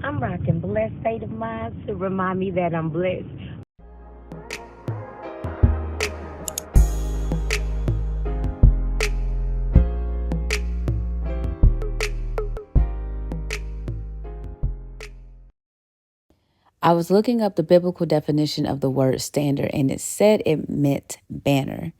I'm rocking blessed state of mind to remind me that I'm blessed. I was looking up the biblical definition of the word standard, and it said it meant banner.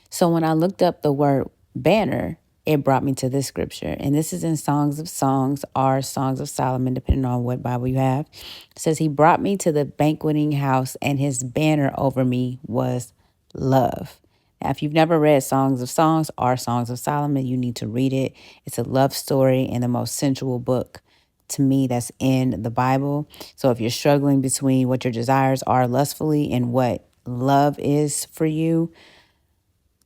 So when I looked up the word banner, it brought me to this scripture. And this is in Songs of Songs or Songs of Solomon, depending on what Bible you have. It says, he brought me to the banqueting house, and his banner over me was love. Now, if you've never read Songs of Songs or Songs of Solomon, you need to read it. It's a love story and the most sensual book to me that's in the Bible. So if you're struggling between what your desires are lustfully and what love is for you,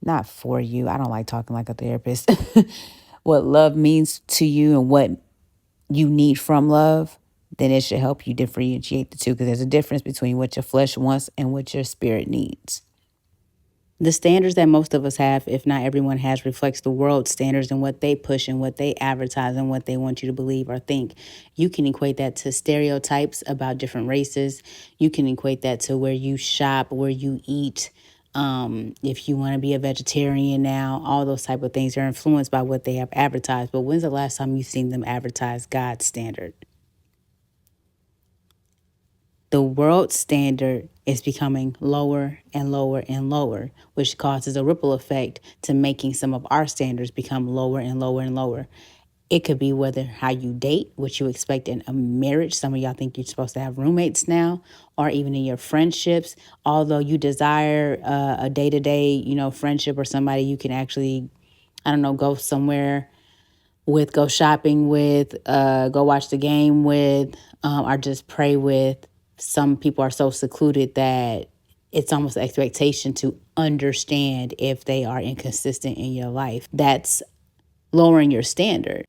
not for you, I don't like talking like a therapist, what love means to you and what you need from love, then it should help you differentiate the two, because there's a difference between what your flesh wants and what your spirit needs. The standards that most of us have, if not everyone has, reflects the world's standards and what they push and what they advertise and what they want you to believe or think. You can equate that to stereotypes about different races. You can equate that to where you shop, where you eat. If you want to be a vegetarian now, all those type of things are influenced by what they have advertised. But when's the last time you've seen them advertise God's standard? The world standard is becoming lower and lower and lower, which causes a ripple effect to making some of our standards become lower and lower and lower. It could be whether how you date, what you expect in a marriage. Some of y'all think you're supposed to have roommates now, or even in your friendships. Although you desire a day-to-day, friendship or somebody you can actually, go somewhere with, go shopping with, go watch the game with, or just pray with. Some people are so secluded that it's almost an expectation to understand if they are inconsistent in your life. That's lowering your standard.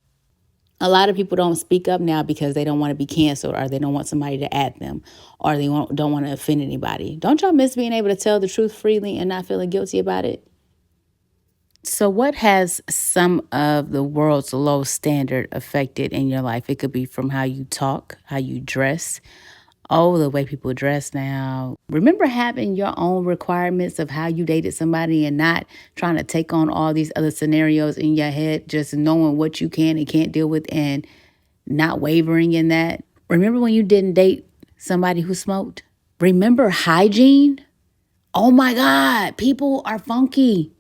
A lot of people don't speak up now because they don't want to be canceled, or they don't want somebody to at them, or they don't want to offend anybody. Don't y'all miss being able to tell the truth freely and not feeling guilty about it? So what has some of the world's low standard affected in your life? It could be from how you talk, how you dress. Oh, the way people dress now. Remember having your own requirements of how you dated somebody and not trying to take on all these other scenarios in your head, just knowing what you can and can't deal with and not wavering in that. Remember when you didn't date somebody who smoked? Remember hygiene? Oh my God, people are funky.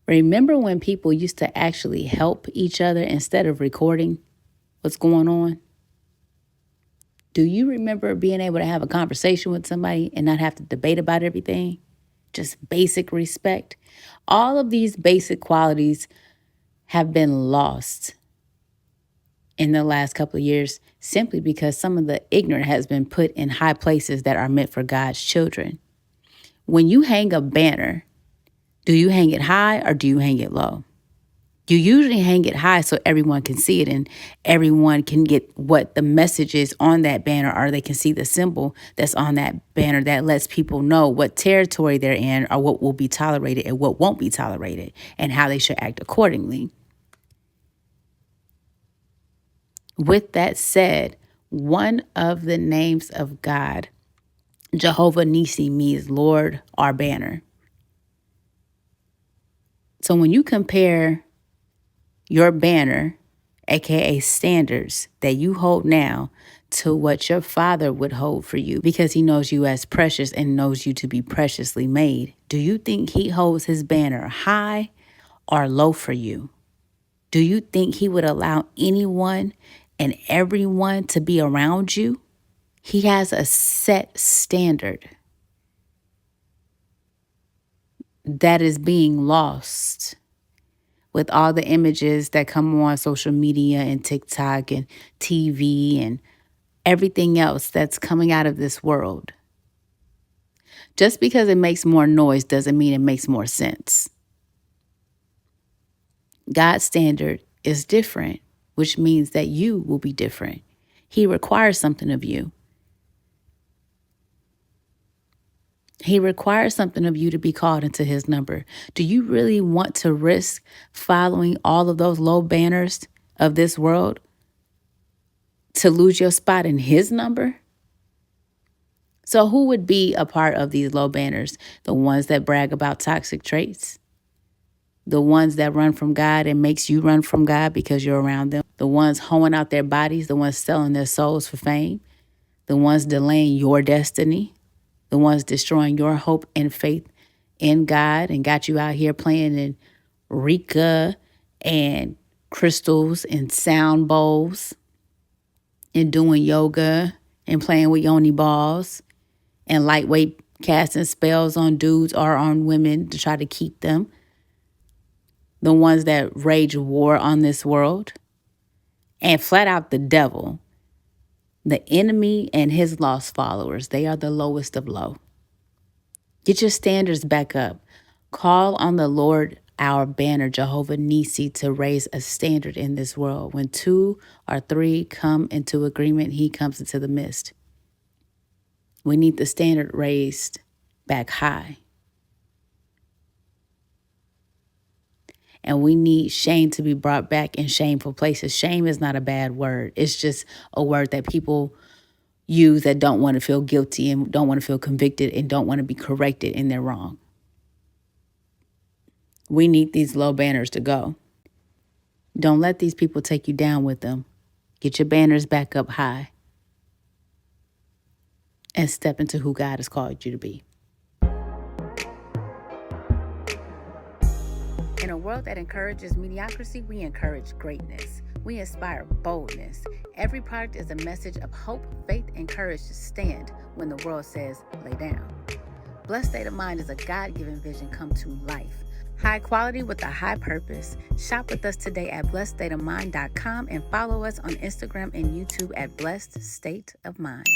Remember when people used to actually help each other instead of recording what's going on? Do you remember being able to have a conversation with somebody and not have to debate about everything? Just basic respect. All of these basic qualities have been lost in the last couple of years simply because some of the ignorant has been put in high places that are meant for God's children. When you hang a banner, do you hang it high or do you hang it low? You usually hang it high so everyone can see it and everyone can get what the message is on that banner, or they can see the symbol that's on that banner that lets people know what territory they're in, or what will be tolerated and what won't be tolerated, and how they should act accordingly. With that said, one of the names of God, Jehovah Nissi, means Lord, our banner. So when you compare your banner, aka standards that you hold now, to what your Father would hold for you, because he knows you as precious and knows you to be preciously made, do you think he holds his banner high or low for you? Do you think he would allow anyone and everyone to be around you? He has a set standard that is being lost with all the images that come on social media and TikTok and TV and everything else that's coming out of this world. Just because it makes more noise doesn't mean it makes more sense. God's standard is different, which means that you will be different. He requires something of you. He requires something of you to be called into his number. Do you really want to risk following all of those low banners of this world to lose your spot in his number? So who would be a part of these low banners? The ones that brag about toxic traits? The ones that run from God and makes you run from God because you're around them? The ones hoeing out their bodies? The ones selling their souls for fame? The ones delaying your destiny? The ones destroying your hope and faith in God and got you out here playing in Rika and crystals and sound bowls and doing yoga and playing with yoni balls and lightweight casting spells on dudes or on women to try to keep them. The ones that rage war on this world. And flat out the devil, the enemy and his lost followers, they are the lowest of low. Get your standards back up. Call on the Lord, our banner, Jehovah Nisi, to raise a standard in this world. When 2 or 3 come into agreement, he comes into the midst. We need the standard raised back high. And we need shame to be brought back in shameful places. Shame is not a bad word. It's just a word that people use that don't want to feel guilty and don't want to feel convicted and don't want to be corrected in their wrong. We need these low banners to go. Don't let these people take you down with them. Get your banners back up high and step into who God has called you to be. In a world that encourages mediocrity, we encourage greatness. We inspire boldness. Every product is a message of hope, faith, and courage to stand when the world says, lay down. Blessed State of Mind is a God-given vision come to life. High quality with a high purpose. Shop with us today at blessedstateofmind.com and follow us on Instagram and YouTube at Blessed State of Mind.